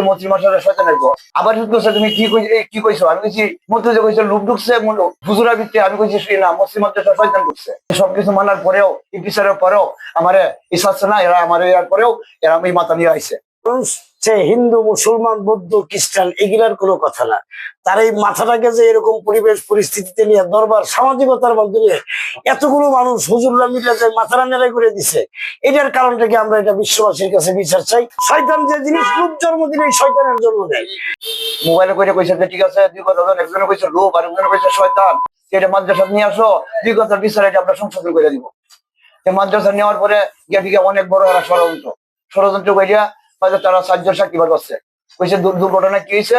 মন্ত্রী মশাই শয়তানের ঘর। আবার তুমি কি কইছো? আমি কইছি মন্ত্রী যে কইছো লোক ঢুকছে হুজুরা ভিত্তি, আমি কইছি না মুসলিম মাদ্রাসা শয়তান ঢুকছে। সবকিছু মানার পরেও এই বিচারের পরেও আমার ইচ্ছা না, এরা আমার ইয়ার পরেও এরা এই মাথা নিয়ে আইছে। হিন্দু মুসলমান বৌদ্ধ খ্রিস্টান এগুলার কোনো কথা না, তার এই মাথাটাকে যে এরকম পরিবেশ পরিস্থিতিতে নিয়ে দরবার সামাজিকতার মাধ্যমে এতগুলো মানুষ হুজুররা মিলে যে মাথারা নেড়াই করে দিছে, এটার কারণটাকে আমরা এটা বিশ্ববাসীর কাছে বিচার চাই। শয়তান যে জিনিস রূপ জন্ম দিলে শয়তানের জন্ম দেয়। মোবাইলে করে কইছে ঠিক আছে, দুই কথা একজনে কইছে লোক আর একজনে কইছে শয়তান, এটা মাদ্রাসা নিয়ে আসো, দুই কথার বিচার এটা আমরা সংশোধন করে দিব। মাদ্রাসা নেওয়ার পরে গিয়ে অনেক বড় ষড়যন্ত্র করিয়া তারা 4 জন সাক্ষী বার করছে। কইছে দুর্ঘটনা কি হয়েছে,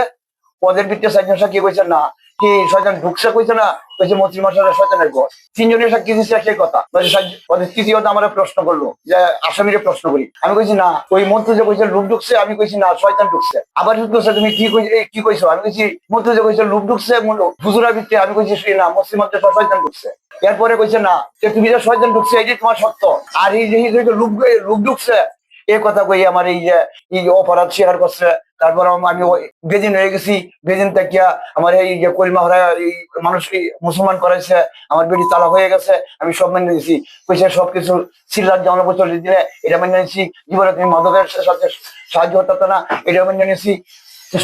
ওদের ভিত্তিতে 4 জন সাক্ষী কইছে না কি শয়তান ঢুকছে, কইছে না কইছে মন্ত্রী মশাই শয়তানের ঘর। 3 জনের সাক্ষী দিচ্ছে সেই কথা। ওদের তৃতীয়ত আমার প্রশ্ন করলো যে আসামিরে প্রশ্ন করি, আমি কইছি না ওই মন্ত্রী যে কইছে লোক ঢুকছে, আমি কইছি না শয়তান ঢুকছে। আবার তুমি কি কইছো? আমি কইছি মন্ত্রী যে কইছে লোক ঢুকছে হুজুরা ভিত্তি, আমি কইছি না মুসলিম মাদ্রাসা শয়তান ঢুকছে। এরপরে কইছে না যে তুমি যে শয়তান ঢুকছে এটি তোমার সত্য, আর এই যে লোক ঢুকছে এই কথা কই আমার এই যে অপরাধ স্বীকার করছে। তারপর আমি বেদিন হয়ে গেছি, বেদিন থেকে আমার এই যে কলিমা হরা এই মানুষ মুসলমান করাইছে, আমার বেটি তালাক হয়ে গেছে, আমি সব মেনে নিয়েছি। কইছে সবকিছু সিরাজ জনপ্রচল দিলে এটা মেনে নিয়েছি, জীবনে তুমি মাদকের সাথে সাহায্য হতো না এটা মেনে নিয়েছি।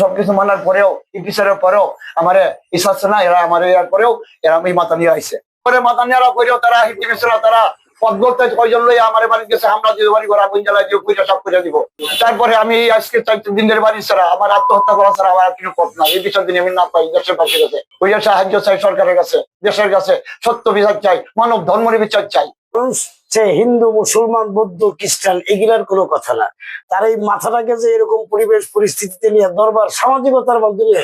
সবকিছু মানার পরেও এই বিচারের পরেও আমার ইচ্ছা না, এরা আমার ইয়ার পরেও এরা এই মাথা নিয়ে আইছে। পরে মাথা নেওয়া করেও তারা হিন্দি মিশনা তারা পদ বলতে কয়জন লই আমার বাড়ি গেছে, আমরা যে বাড়ি ঘর আগুন জ্বালাই দিয়ে পুজো সব করে দিব। তারপরে আমি আজকে 4 দিনের বাড়ি ছাড়া আমার আত্মহত্যা করা ছাড়া আমার কিছু পথ না। এই বিচার দিন আমি না পাই দেশের পাশে গেছে, ওই সাহায্য চাই সরকারের কাছে, দেশের কাছে সত্য বিচার চাই, মানব ধর্মের বিচার চাই। হিন্দু মুসলমান বৌদ্ধ খ্রিস্টান এগুলার কোনো কথা না, তার এই মাথাটাকে যে এরকম পরিবেশ পরিস্থিতিতে নিয়ে দরবার সামাজিকতার মাধ্যমে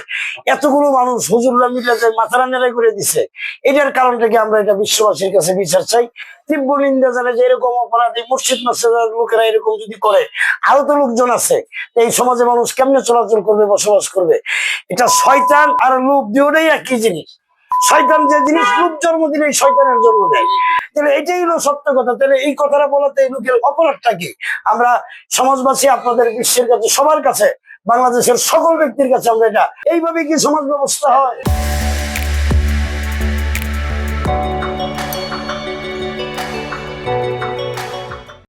এতগুলো মানুষ হুজুররা মিলে যে মাথারা নেড়াই করে দিছে, এটার কারণটাকে আমরা এটা বিশ্ববাসীর কাছে বিচার চাই। তীব্র নিন্দা জানায় যে এরকম অপরাধী মসজিদ মসজিদের লোকেরা এরকম যদি করে, আরো তো লোকজন আছে, এই সমাজে মানুষ কেমনে চলাচল করবে, বসবাস করবে? এটা শয়তান আর লোভ দুটোই একই জিনিস। শয়তান যে জিনিস রূপ জন্ম দিলে শয়তানের জন্ম দেয়। তাহলে এটাই হলো সত্য কথা। তাহলে এই কথাটা বলাতে এই লোকের অপরাধটা কি? আমরা সমাজবাসী আপনাদের বিশ্বের কাছে সবার কাছে বাংলাদেশের সকল ব্যক্তির কাছে আমরা এটা এইভাবে কি সমাজ ব্যবস্থা হয়?